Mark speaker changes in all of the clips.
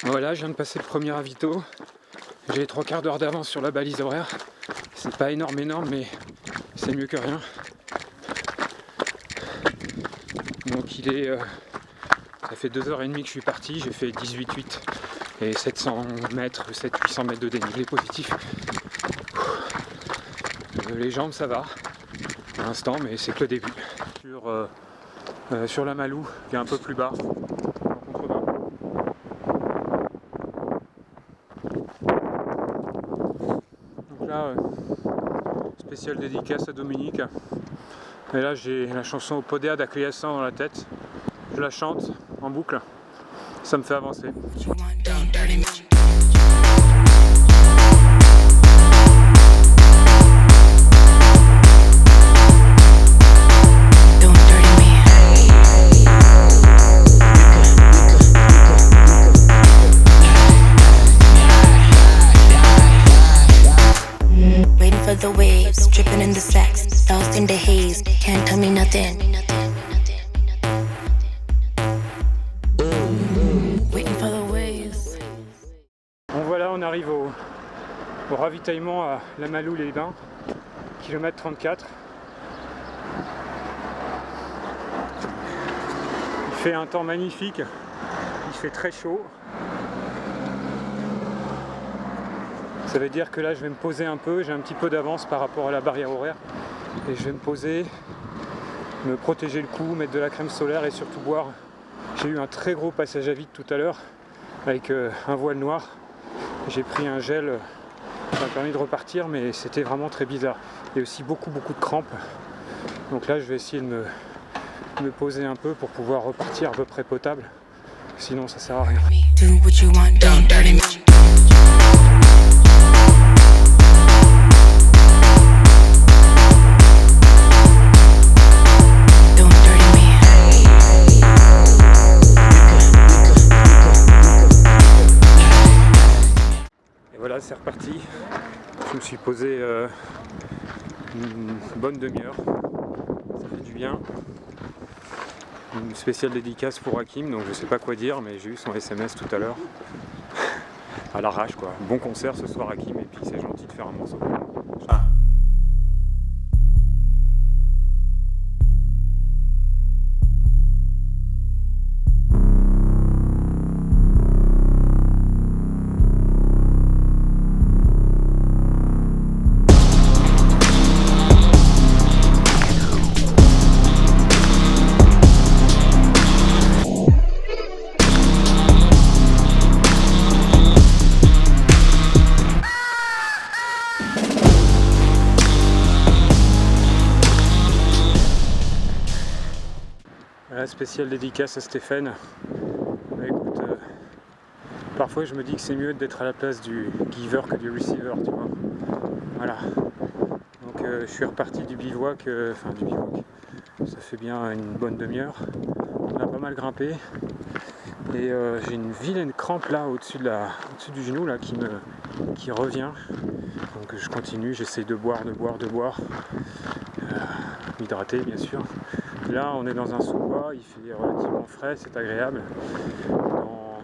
Speaker 1: Voilà, je viens de passer le premier ravito. J'ai 3/4 d'heure d'avance sur la balise horaire. C'est pas énorme, mais c'est mieux que rien. Donc il est... ça fait 2h30 que je suis parti, j'ai fait 18,8 et 700 mètres, 700-800 mètres de dénivelé positif. Les jambes ça va pour l'instant, mais c'est que le début. Sur la Malou, qui est un peu plus bas, en contrebas. Donc là, spécial dédicace à Dominique. Et là j'ai la chanson au Podea d'Acquiescent dans la tête. Je la chante en boucle, ça me fait avancer.
Speaker 2: Waiting for the waves, dripping in the sacks, lost in the haze, can't tell me nothing.
Speaker 1: Bon voilà, on arrive au ravitaillement à la Malou-les-Bains, kilomètre 34. Il fait un temps magnifique, il fait très chaud. Ça veut dire que là je vais me poser un peu, j'ai un petit peu d'avance par rapport à la barrière horaire. Et je vais me poser, me protéger le cou, mettre de la crème solaire et surtout boire. J'ai eu un très gros passage à vide tout à l'heure avec un voile noir. J'ai pris un gel, ça m'a permis de repartir, mais c'était vraiment très bizarre. Et aussi beaucoup de crampes. Donc là je vais essayer de me poser un peu pour pouvoir repartir à peu près potable. Sinon ça sert à rien. Voilà, c'est reparti. Je me suis posé une bonne demi-heure. Ça fait du bien. Une spéciale dédicace pour Hakim, donc je sais pas quoi dire, mais j'ai eu son SMS tout à l'heure. À l'arrache quoi. Bon concert ce soir Hakim, et puis c'est gentil de faire un morceau. Ah. Voilà, spéciale dédicace à Stéphane. Bah, écoute, parfois je me dis que c'est mieux d'être à la place du giver que du receiver, tu vois. Voilà. Donc je suis reparti du bivouac, ça fait bien une bonne demi-heure. On a pas mal grimpé. Et j'ai une vilaine crampe là au-dessus du genou là qui revient. Donc je continue, j'essaie de boire. M'hydrater bien sûr. Là on est dans un sous-bois, il fait relativement frais, c'est agréable. Dans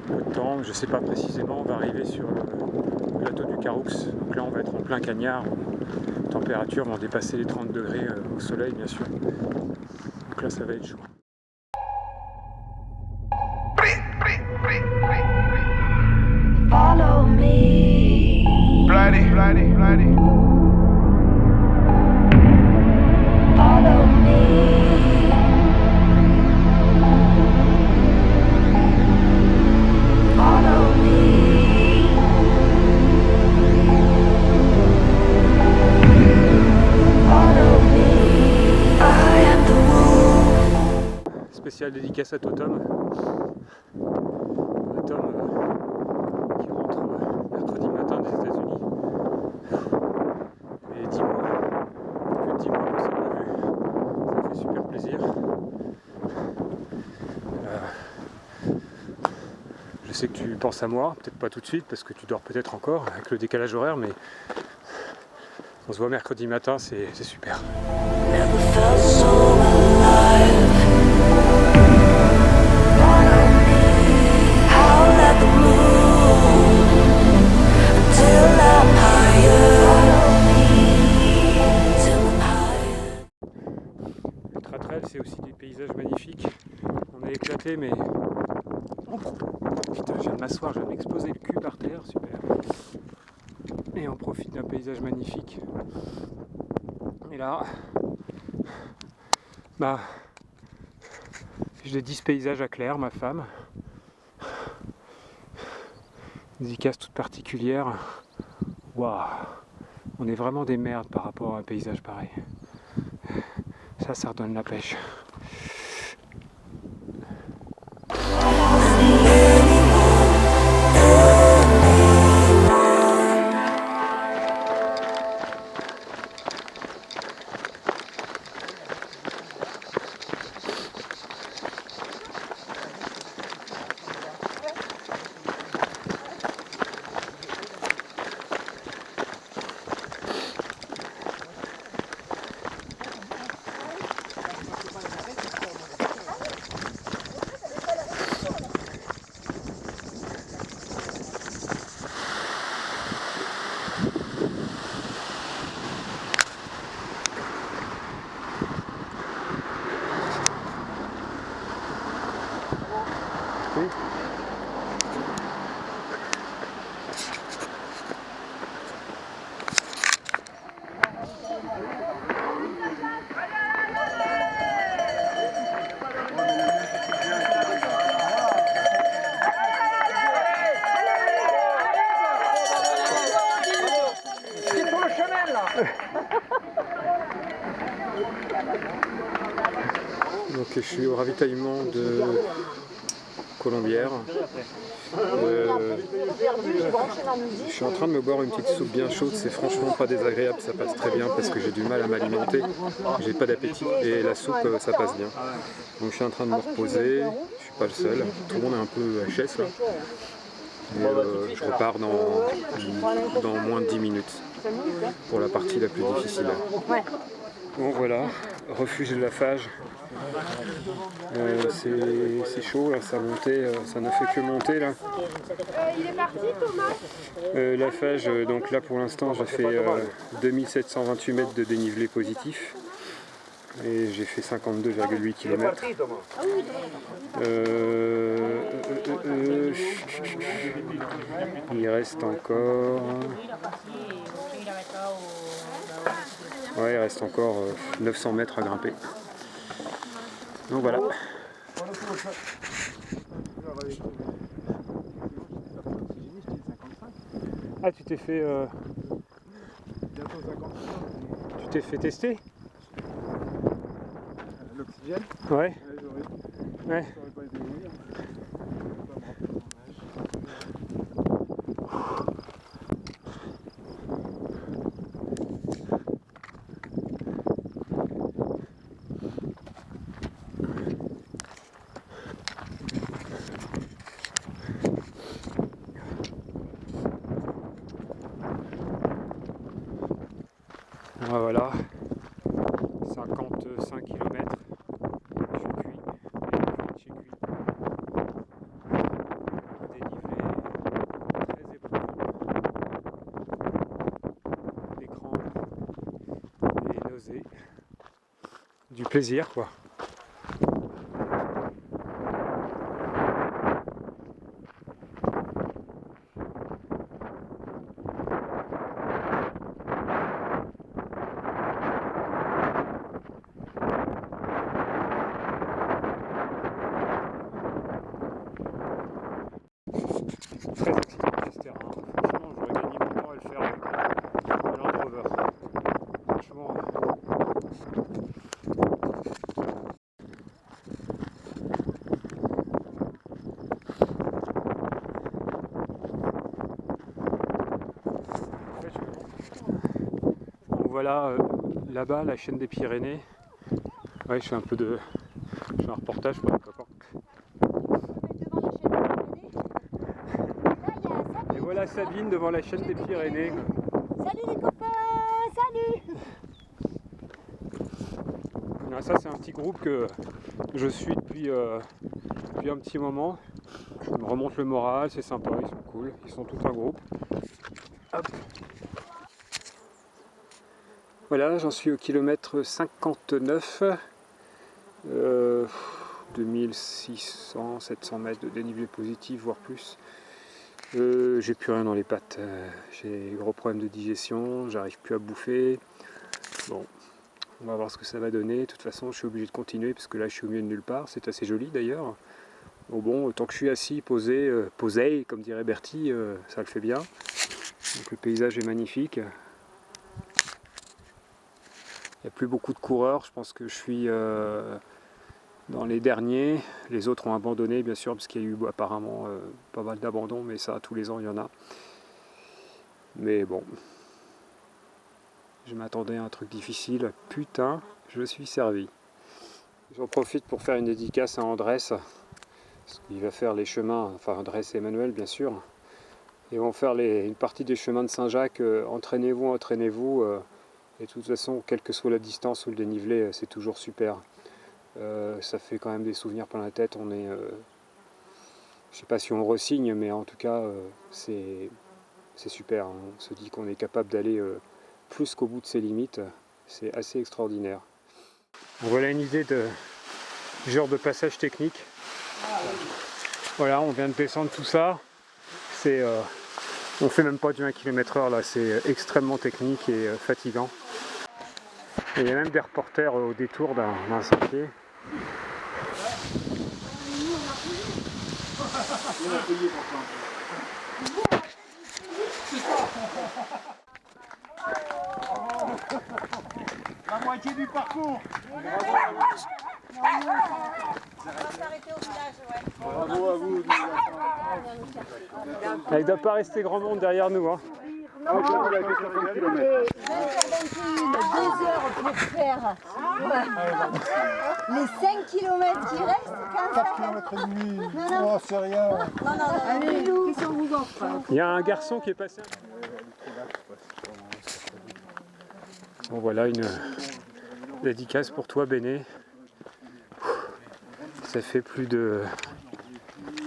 Speaker 1: peu de temps, je ne sais pas précisément, on va arriver sur le plateau du Caroux. Donc là on va être en plein cagnard, les températures vont dépasser les 30 degrés au soleil bien sûr. Donc là ça va être chaud.
Speaker 2: Follow me.
Speaker 3: Bloody.
Speaker 2: Follow me. Follow me. Follow me. I am the wolf.
Speaker 1: Spéciale dédicace à Totem. Tom qui rentre mercredi matin des États-Unis. Et 10 mois. Plus de 10 mois qu'on s'est pas vu. Ça fait super plaisir. Je Je sais que tu penses à moi, peut-être pas tout de suite parce que tu dors peut-être encore avec le décalage horaire, mais on se voit mercredi matin, c'est super.
Speaker 2: Never felt so alive. Follow me, howl at the moon until I'm higher. Till I'm higher.
Speaker 1: Le Tratrel, c'est aussi des paysages magnifiques. On est éclaté, mais putain, je viens de m'asseoir, je viens de m'exposer le cul par terre, super. Et on profite d'un paysage magnifique. Et là, bah, je dédie ce paysage à Claire, ma femme. Dédicace toute particulière. Waouh, on est vraiment des merdes par rapport à un paysage pareil. Ça redonne la pêche. Oui. Donc je suis au ravitaillement de Colombière. Je suis en train de me boire une petite soupe bien chaude, c'est franchement pas désagréable, ça passe très bien parce que j'ai du mal à m'alimenter, j'ai pas d'appétit et la soupe ça passe bien. Donc je suis en train de me reposer, je suis pas le seul, tout le monde est un peu HS là. Et je repars dans moins de 10 minutes pour la partie la plus difficile. Bon voilà, refuge de la Fage. C'est chaud là, ça montait, ça ne fait que monter là.
Speaker 3: Il est parti Thomas
Speaker 1: La Fage, donc là pour l'instant j'ai fait 2728 mètres de dénivelé positif et j'ai fait 52,8 km. Il reste encore... Ouais, il reste encore 900 mètres à grimper. Donc voilà. Ah, tu t'es fait... Tu t'es fait tester?
Speaker 4: L'oxygène?
Speaker 1: Ouais. Ouais. Voilà, 55 km, je suis cuit, j'ai cuit. Un dénivelé très éprouvant, des crampes, des nausées, du plaisir quoi. Très accidenté ce terrain. Franchement, j'aurais gagné mon temps à le faire avec un Land Rover. Franchement. Donc voilà, là-bas, la chaîne des Pyrénées. Ouais, je fais un peu de. Je fais un reportage pour les copains. Voilà Sabine devant la chaîne des Pyrénées.
Speaker 4: Salut les copains, salut.
Speaker 1: Ah, ça c'est un petit groupe que je suis depuis un petit moment. Ça me remonte le moral, c'est sympa, ils sont cool, ils sont tout un groupe. Hop. Voilà, j'en suis au kilomètre 59. 2600, 700 mètres de dénivelé positif, voire plus. J'ai plus rien dans les pattes. J'ai des gros problèmes de digestion, j'arrive plus à bouffer. Bon, on va voir ce que ça va donner. De toute façon, je suis obligé de continuer parce que là, je suis au milieu de nulle part. C'est assez joli d'ailleurs. Bon, tant que je suis assis, posé, comme dirait Bertie, ça le fait bien. Donc le paysage est magnifique. Il n'y a plus beaucoup de coureurs. Je pense que je suis dans les derniers. Les autres ont abandonné, bien sûr, parce qu'il y a eu apparemment pas mal d'abandons, mais ça, tous les ans, il y en a. Mais bon, je m'attendais à un truc difficile. Putain, je suis servi. J'en profite pour faire une dédicace à Andrés. Il va faire les chemins, enfin Andrés et Emmanuel bien sûr, ils vont faire une partie des chemins de Saint-Jacques. Entraînez-vous, et de toute façon, quelle que soit la distance ou le dénivelé, c'est toujours super. Ça fait quand même des souvenirs plein la tête. On est, je sais pas si on re-signe, mais en tout cas, c'est super. On se dit qu'on est capable d'aller plus qu'au bout de ses limites. C'est assez extraordinaire. Voilà une idée de genre de passage technique. Voilà, on vient de descendre tout ça. On fait même pas du 1 km/h là, c'est extrêmement technique et fatigant. Et il y a même des reporters au détour d'un sentier.
Speaker 5: La moitié du parcours.
Speaker 4: On va s'arrêter au village, ouais.
Speaker 5: Bravo à vous.
Speaker 1: Il ne doit pas rester grand monde derrière nous. Hein.
Speaker 5: Ah, ok, vous avez fait 50 km.
Speaker 4: 2 heures pour faire les 5 km qui restent,
Speaker 5: 4 km et demi.
Speaker 4: Non.
Speaker 5: Oh, c'est rien.
Speaker 4: Non. Allez, qu'est-ce qu'on vous offre?
Speaker 1: Il y a un garçon qui est passé. Bon voilà une dédicace pour toi Béné. Ça fait plus de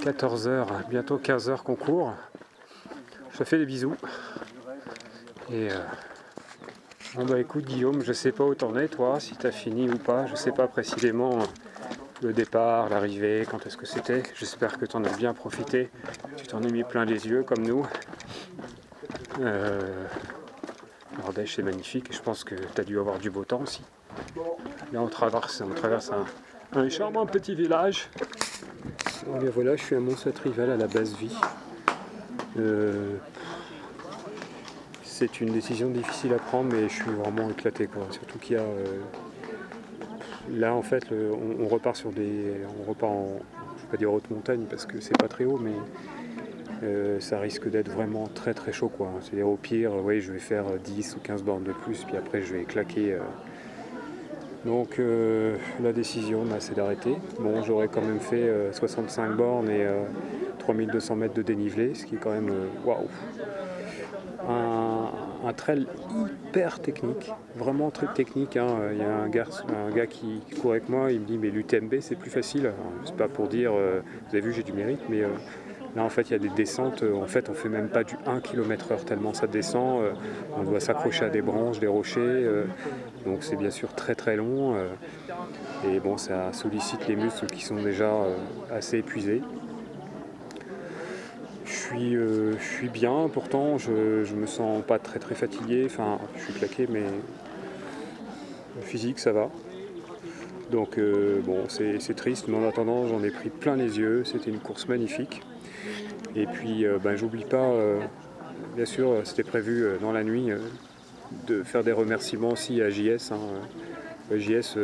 Speaker 1: 14 heures, bientôt 15 heures qu'on court. Je te fais des bisous. Et bon bah écoute Guillaume, je sais pas où t'en es toi, si t'as fini ou pas, je sais pas précisément le départ, l'arrivée, quand est-ce que c'était. J'espère que t'en as bien profité, tu t'en es mis plein les yeux comme nous. L'Ardèche c'est magnifique et je pense que t'as dû avoir du beau temps aussi. Là on traverse un charmant petit village. Et bien voilà, je suis à Mont-Saint-Rival à la Basse-Vie. C'est une décision difficile à prendre, mais je suis vraiment éclaté quoi. Surtout qu'il y a là en fait on repart en, je vais pas dire haute montagne parce que c'est pas très haut, mais ça risque d'être vraiment très très chaud quoi. C'est-à-dire au pire, oui, je vais faire 10 ou 15 bornes de plus, puis après je vais claquer. Donc la décision c'est d'arrêter. Bon, j'aurais quand même fait 65 bornes et 3200 mètres de dénivelé, ce qui est quand même waouh. Un trail hyper technique, vraiment très technique. Hein. Il y a un gars qui court avec moi, il me dit mais l'UTMB c'est plus facile. C'est pas pour dire, vous avez vu j'ai du mérite, mais là en fait il y a des descentes, en fait on fait même pas du 1 km/h tellement ça descend, on doit s'accrocher à des branches, des rochers, donc c'est bien sûr très très long et bon ça sollicite les muscles qui sont déjà assez épuisés. Je suis bien, pourtant je me sens pas très très fatigué, enfin je suis claqué mais le physique ça va. Donc bon c'est triste, mais en attendant j'en ai pris plein les yeux, c'était une course magnifique. Et puis j'oublie pas, bien sûr c'était prévu dans la nuit de faire des remerciements aussi à JS. JS,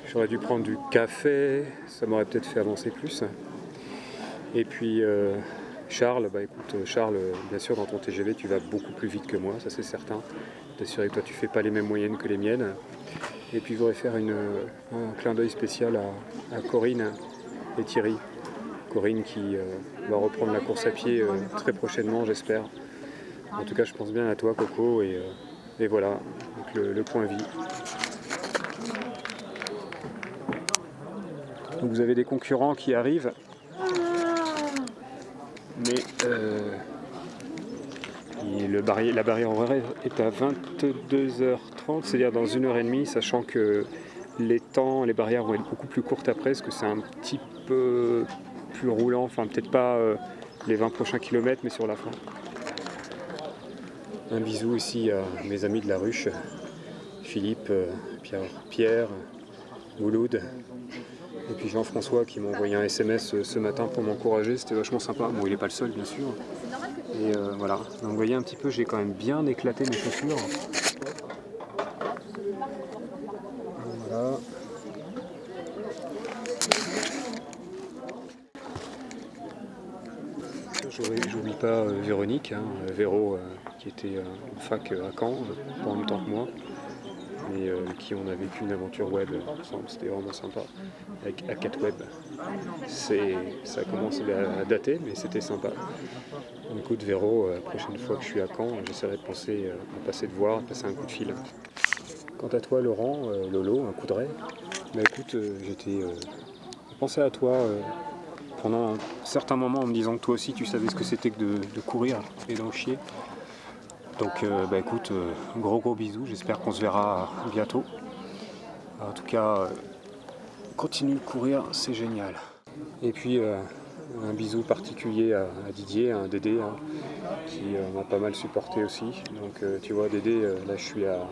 Speaker 1: j'aurais dû prendre du café, ça m'aurait peut-être fait avancer plus. Et puis Charles, écoute Charles, bien sûr dans ton TGV tu vas beaucoup plus vite que moi, ça c'est certain. T'assurer que toi tu fais pas les mêmes moyennes que les miennes. Et puis je voudrais faire un clin d'œil spécial à Corinne et Thierry. Corinne qui va reprendre la course à pied très prochainement, j'espère. En tout cas, je pense bien à toi, Coco, et voilà, donc le point vie. Donc vous avez des concurrents qui arrivent, mais la barrière horaire est à 22h30, c'est-à-dire dans 1h30, sachant que les barrières vont être beaucoup plus courtes après, parce que c'est un petit peu plus roulant, enfin peut-être pas les 20 prochains kilomètres, mais sur la fin. Un bisou ici à mes amis de la ruche, Philippe, Pierre, Mouloud, et puis Jean-François qui m'a envoyé un SMS ce matin pour m'encourager, c'était vachement sympa. Bon, il n'est pas le seul bien sûr. Et voilà, donc vous voyez un petit peu, j'ai quand même bien éclaté mes chaussures. Voilà. J'oublie pas Véronique, Véro, qui était en fac à Caen pendant le même temps que moi, et qui on a vécu une aventure web ensemble, c'était vraiment sympa, avec Web. Ça commence à dater, mais c'était sympa. Écoute Véro, la prochaine fois que je suis à Caen, j'essaierai de penser à passer te voir, passer un coup de fil. Quant à toi Laurent, Lolo, un coup de raie, bah écoute, j'étais pensé à toi pendant un certain moment en me disant que toi aussi tu savais ce que c'était que de courir et d'en chier. Donc bah écoute, gros bisous, j'espère qu'on se verra bientôt. En tout cas, continue de courir, c'est génial. Et puis un bisou particulier à Didier, à Dédé, qui m'a pas mal supporté aussi. Donc tu vois Dédé, là je suis à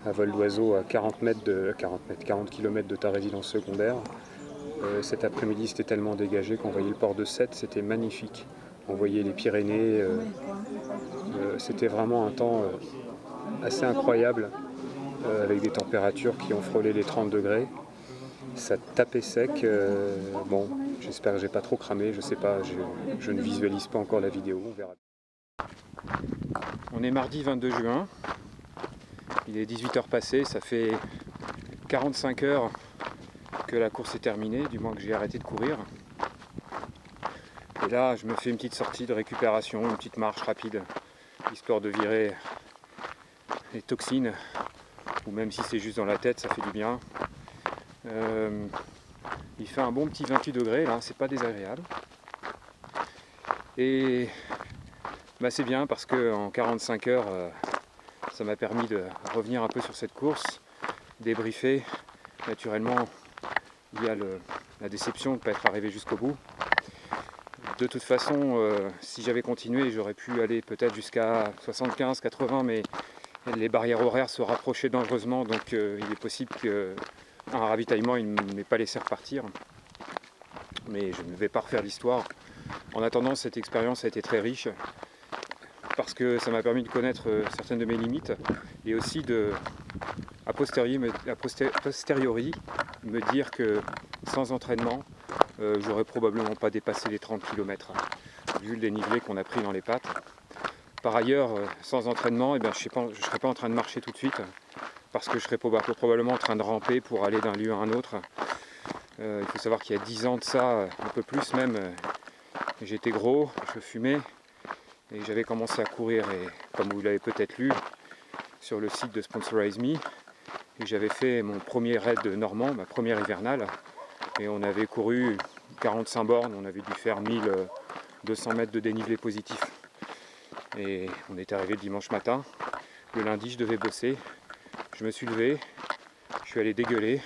Speaker 1: vol d'oiseau à 40 km de ta résidence secondaire. Cet après-midi c'était tellement dégagé qu'on voyait le port de Sète, c'était magnifique. On voyait les Pyrénées, c'était vraiment un temps assez incroyable, avec des températures qui ont frôlé les 30 degrés. Ça tapait sec, bon j'espère que j'ai pas trop cramé, je sais pas, je ne visualise pas encore la vidéo, on verra. On est mardi 22 juin, il est 18h passées, ça fait 45 heures que la course est terminée, du moins que j'ai arrêté de courir. Et là, je me fais une petite sortie de récupération, une petite marche rapide, histoire de virer les toxines, ou même si c'est juste dans la tête, ça fait du bien. Il fait un bon petit 28 degrés, là, c'est pas désagréable. Et bah, c'est bien parce qu'en 45 heures, ça m'a permis de revenir un peu sur cette course, débriefer. Naturellement, il y a la déception de ne pas être arrivé jusqu'au bout. De toute façon, si j'avais continué, j'aurais pu aller peut-être jusqu'à 75-80, mais les barrières horaires se rapprochaient dangereusement, donc il est possible qu'un ravitaillement ne m'ait pas laissé repartir. Mais je ne vais pas refaire l'histoire. En attendant, cette expérience a été très riche, parce que ça m'a permis de connaître certaines de mes limites, et aussi a posteriori me dire que sans entraînement, j'aurais probablement pas dépassé les 30 km, vu le dénivelé qu'on a pris dans les pattes. Par ailleurs, sans entraînement, je ne serais pas en train de marcher tout de suite, parce que je serais probablement en train de ramper pour aller d'un lieu à un autre. Il faut savoir qu'il y a 10 ans de ça, un peu plus même, j'étais gros, je fumais, et j'avais commencé à courir, et comme vous l'avez peut-être lu, sur le site de Sponsorize Me, et j'avais fait mon premier raid normand, ma première hivernale, et on avait couru 45 bornes, on avait dû faire 1200 mètres de dénivelé positif. Et on est arrivé le dimanche matin, le lundi je devais bosser, je me suis levé, je suis allé dégueuler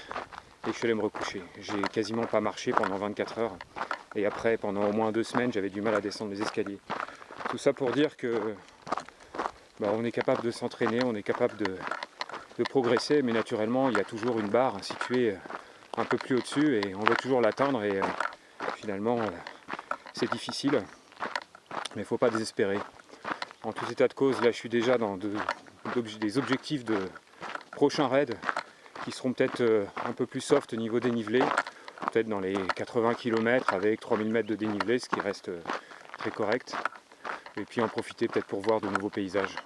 Speaker 1: et je suis allé me recoucher. J'ai quasiment pas marché pendant 24 heures, et après pendant au moins 2 semaines j'avais du mal à descendre les escaliers. Tout ça pour dire que on est capable de s'entraîner, on est capable de progresser, mais naturellement il y a toujours une barre située un peu plus au-dessus et on veut toujours l'atteindre, et finalement c'est difficile, mais il ne faut pas désespérer. En tout état de cause, là je suis déjà dans des objectifs de prochains raids qui seront peut-être un peu plus soft au niveau dénivelé, peut-être dans les 80 km avec 3000 mètres de dénivelé, ce qui reste très correct, et puis en profiter peut-être pour voir de nouveaux paysages.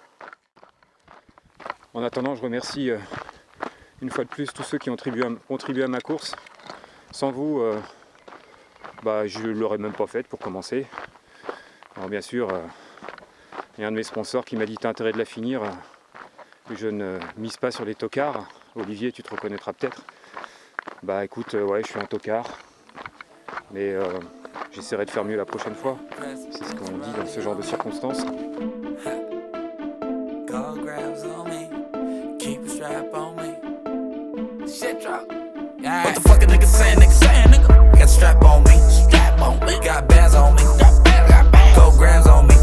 Speaker 1: En attendant, je remercie une fois de plus tous ceux qui ont contribué à ma course. Sans vous, bah, je ne l'aurais même pas faite pour commencer. Alors bien sûr, il y a un de mes sponsors qui m'a dit t'as intérêt de la finir. Je ne mise pas sur les tocards. Olivier, tu te reconnaîtras peut-être. Bah écoute, ouais, je suis un tocard. Mais j'essaierai de faire mieux la prochaine fois. C'est ce qu'on dit dans ce genre de circonstances.
Speaker 6: What the fuck a nigga saying, nigga? Got strap on me, got bands on me, gold grams on me.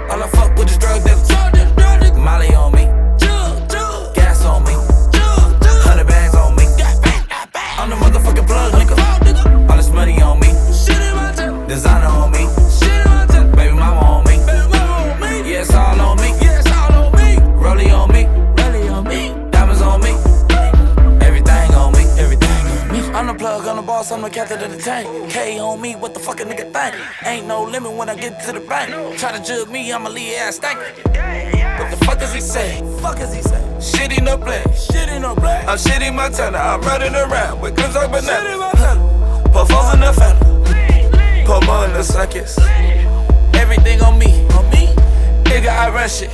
Speaker 6: All I fuck with is drug dealers, Molly on me, gas on me, 100 bags on me. I'm the motherfucking plug, nigga. All this money on me, designer on me, baby mama on me. Yeah, it's all on me, rollie on me, diamonds on me. I'm the plug, I'm the boss, I'm the captain of the tank. K on me, what the fuck a nigga think? Ain't no limit when I get to the bank. Try to jug me, I'ma leave ass stank. What the fuck is he say? Shit in no play. I'm shitting my tenor, I'm running around with guns like bananas. Put foes in the family, put more in the circus. Everything on me, nigga I run shit.